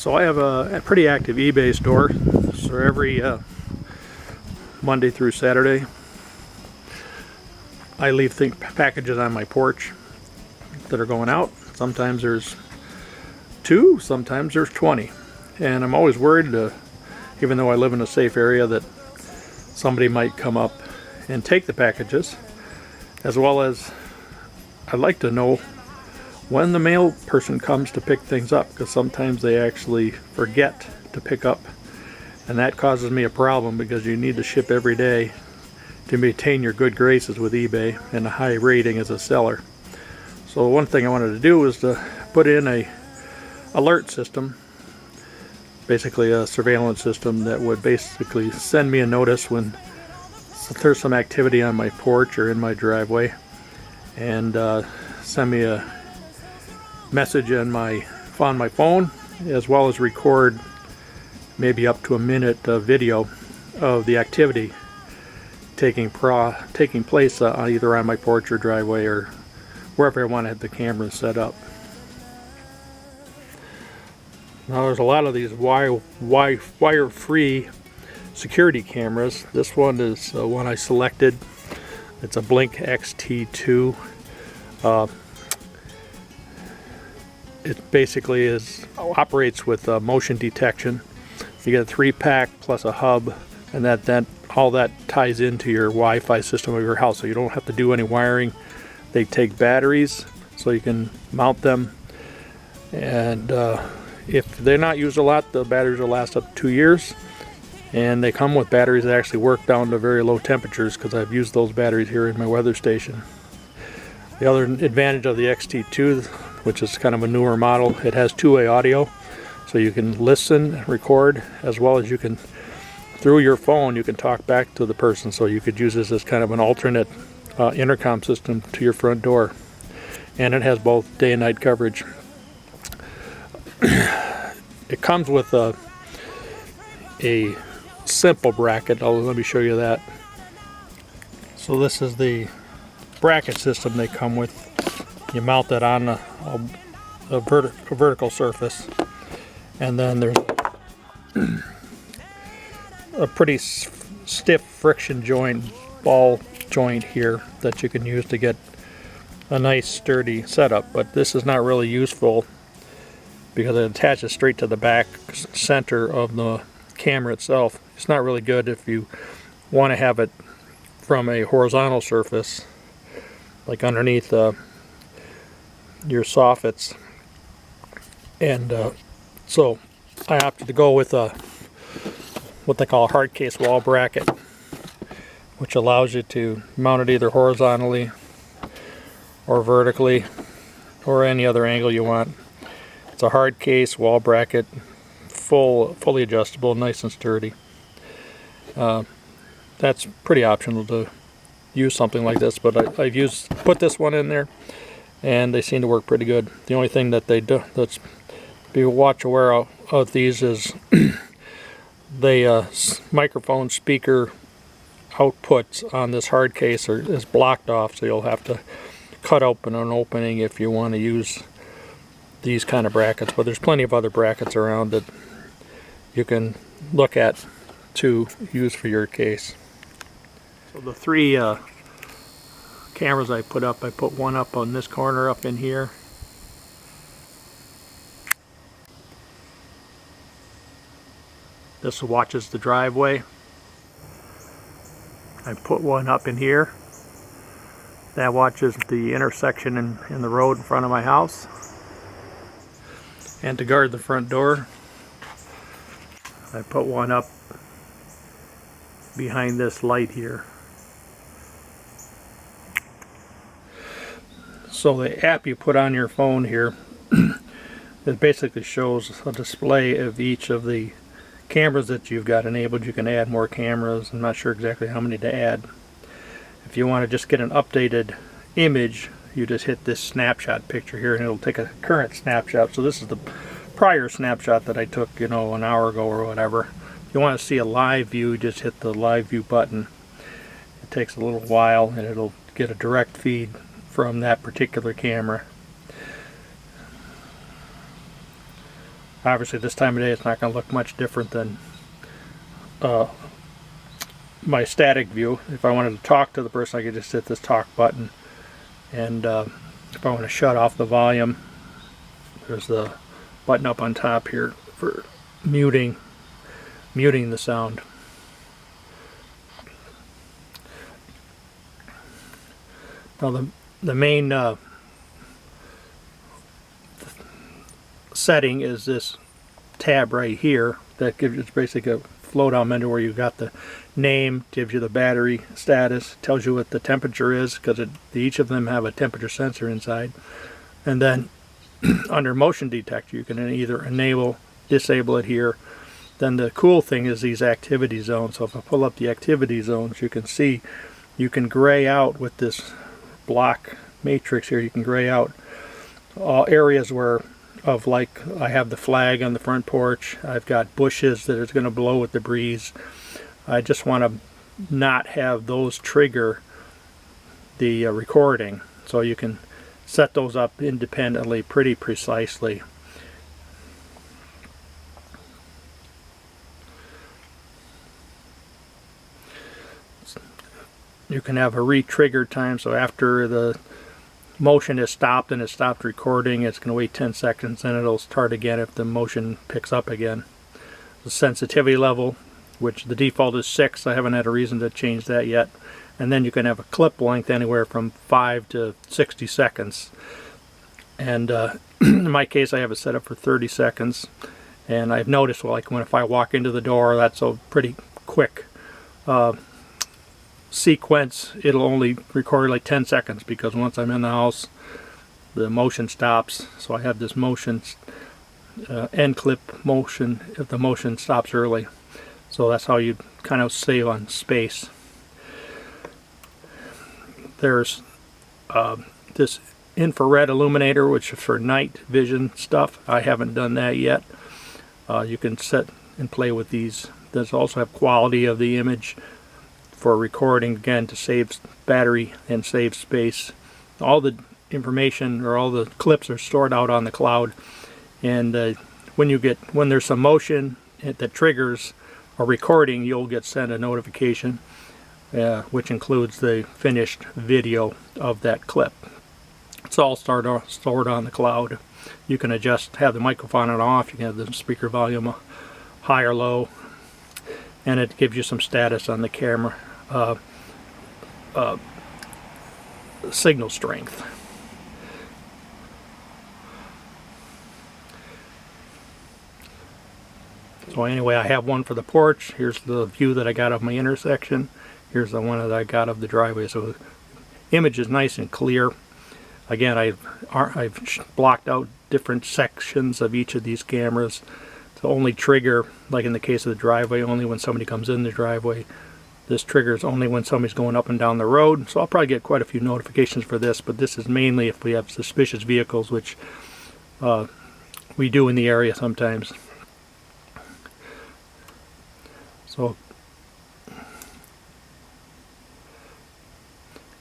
So I have a pretty active eBay store. So every Monday through Saturday I leave packages on my porch that are going out. Sometimes there's 2, sometimes there's 20. And I'm always worried, even though I live in a safe area, that somebody might come up and take the packages. As well as I'd like to know when the mail person comes to pick things up, because sometimes they actually forget to pick up, and that causes me a problem because you need to ship every day to maintain your good graces with eBay and a high rating as a seller. So one thing I wanted to do was to put in a alert system, basically a surveillance system that would basically send me a notice when there's some activity on my porch or in my driveway, and send me a message on my phone, as well as record maybe up to a minute video of the activity taking place either on my porch or driveway or wherever I want to have the camera set up. Now there's a lot of these wire-free security cameras. This one is one I selected. It's a Blink XT2. It basically operates with motion detection. You get a 3-pack plus a hub, and all that ties into your Wi-Fi system of your house, so you don't have to do any wiring. They take batteries, so you can mount them, and if they're not used a lot, the batteries will last up to 2 years. And they come with batteries that actually work down to very low temperatures, because I've used those batteries here in my weather station. The other advantage of the XT2, which is kind of a newer model, it has 2-way audio, so you can listen, record, as well as you can, through your phone, you can talk back to the person. So you could use this as kind of an alternate intercom system to your front door. And it has both day and night coverage. It comes with a simple bracket. Let me show you that. So this is the bracket system they come with. You mount that on a vertical surface, and then there's a pretty stiff friction joint, ball joint here that you can use to get a nice sturdy setup. But this is not really useful because it attaches straight to the back center of the camera itself. It's not really good if you want to have it from a horizontal surface, like underneath your soffits. And so I opted to go with what they call a hard case wall bracket, which allows you to mount it either horizontally or vertically or any other angle you want. It's a hard case wall bracket, fully adjustable, nice and sturdy. That's pretty optional to use something like this, but I've put this one in there, and they seem to work pretty good. The only thing that they do that's be aware of these is the microphone speaker outputs on this hard case is blocked off, so you'll have to cut open an opening if you want to use these kind of brackets. But there's plenty of other brackets around that you can look at to use for your case. So the 3 cameras I put one up on this corner up in here. This watches the driveway. I put one up in here. That watches the intersection in the road in front of my house. And to guard the front door, I put one up behind this light here. So the app you put on your phone here, it basically shows a display of each of the cameras that you've got enabled. You can add more cameras. I'm not sure exactly how many to add. If you want to just get an updated image, you just hit this snapshot picture here and it'll take a current snapshot. So this is the prior snapshot that I took, an hour ago or whatever. If you want to see a live view, just hit the live view button. It takes a little while and it'll get a direct feed from that particular camera. Obviously this time of day it's not going to look much different than my static view. If I wanted to talk to the person, I could just hit this talk button, and if I want to shut off the volume, there's the button up on top here for muting the sound. Now the main setting is this tab right here that gives you basically a flow down menu where you got the name, gives you the battery status, tells you what the temperature is, because each of them have a temperature sensor inside. And then under motion detector you can either enable, disable it here. Then the cool thing is these activity zones. So if I pull up the activity zones, you can see you can gray out with this block matrix here. You can gray out all areas where like I have the flag on the front porch, I've got bushes that is going to blow with the breeze. I just want to not have those trigger the recording, so you can set those up independently pretty precisely. You can have a re-trigger time, so after the motion is stopped and it's stopped recording, it's going to wait 10 seconds and it'll start again if the motion picks up again. The sensitivity level, which the default is 6, I haven't had a reason to change that yet. And then you can have a clip length anywhere from 5 to 60 seconds. And in my case I have it set up for 30 seconds. And I've noticed, like, if I walk into the door, that's a pretty quick sequence. It'll only record like 10 seconds, because once I'm in the house the motion stops. So I have this motion end clip motion if the motion stops early. So that's how you kind of save on space. There's this infrared illuminator, which is for night vision stuff. I haven't done that yet. You can set and play with these. There's also have quality of the image for recording, again, to save battery and save space. All the information or all the clips are stored out on the cloud, and when there's some motion that triggers a recording, you'll get sent a notification which includes the finished video of that clip. It's all stored on the cloud. You can have the microphone on off, you can have the speaker volume high or low, and it gives you some status on the camera signal strength. So anyway, I have one for the porch. Here's the view that I got of my intersection. Here's the one that I got of the driveway. So the image is nice and clear. Again, I've blocked out different sections of each of these cameras to only trigger, like in the case of the driveway, only when somebody comes in the driveway. This triggers only when somebody's going up and down the road. So I'll probably get quite a few notifications for this, but this is mainly if we have suspicious vehicles, which we do in the area sometimes. So,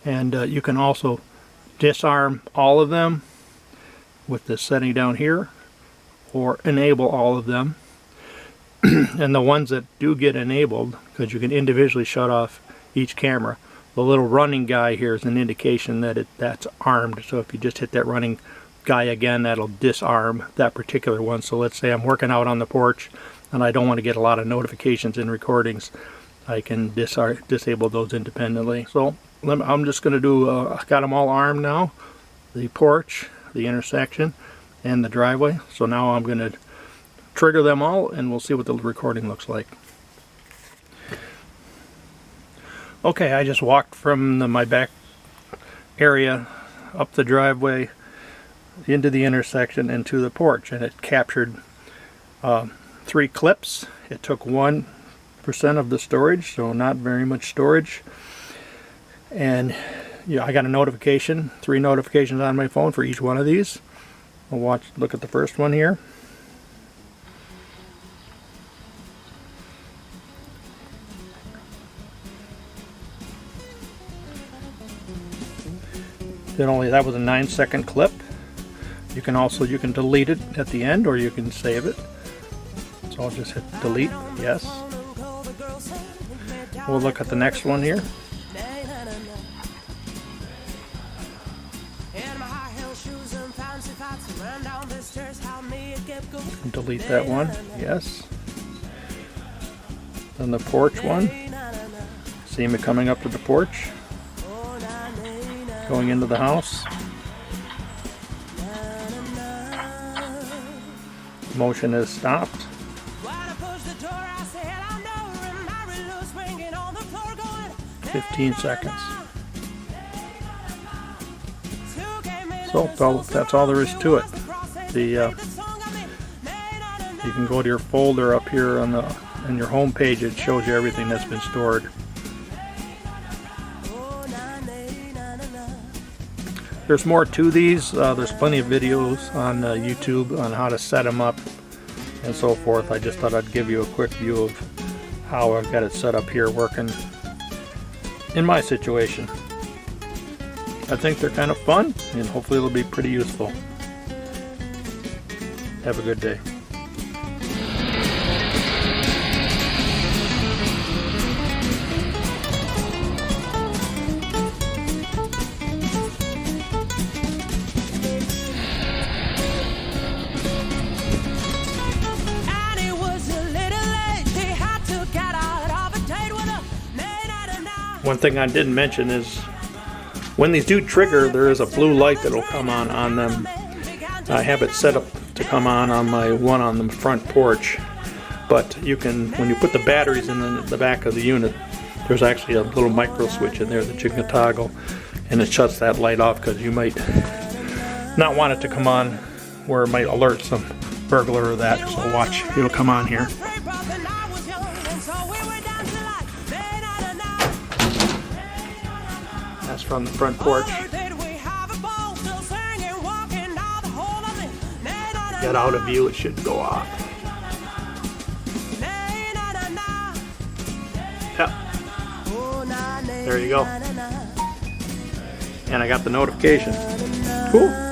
and you can also disarm all of them with this setting down here, or enable all of them. And the ones that do get enabled, because you can individually shut off each camera, the little running guy here is an indication that that's armed. So if you just hit that running guy again, that'll disarm that particular one. So let's say I'm working out on the porch and I don't want to get a lot of notifications and recordings, I can disable those independently. So I'm just going to do, I got them all armed now, the porch, the intersection, and the driveway. So now I'm going to trigger them all and we'll see what the recording looks like. Okay, I just walked from my back area up the driveway into the intersection and to the porch, and it captured 3 clips. It took 1% of the storage, so not very much storage. And yeah, I got a notification, 3 notifications on my phone for each one of these. We'll look at the first one here. That was a 9-second clip. You can delete it at the end, or you can save it. So I'll just hit delete, yes. We'll look at the next one here. Delete that one, yes. Then the porch one. See me coming up to the porch, going into the house. Motion is stopped. 15 seconds. So that's all there is to it. You can go to your folder up here on your home page. It shows you everything that's been stored. There's more to these. There's plenty of videos on YouTube on how to set them up and so forth. I just thought I'd give you a quick view of how I've got it set up here working in my situation. I think they're kind of fun, and hopefully it'll be pretty useful. Have a good day. One thing I didn't mention is when these do trigger, there is a blue light that will come on them. I have it set up to come on my one on the front porch, but you can, when you put the batteries in the back of the unit, there's actually a little micro switch in there that you can toggle, and it shuts that light off because you might not want it to come on where it might alert some burglar or that. So watch, it'll come on here. That's from the front porch. Get out of view, it should go off. Yep. There you go. And I got the notification. Cool.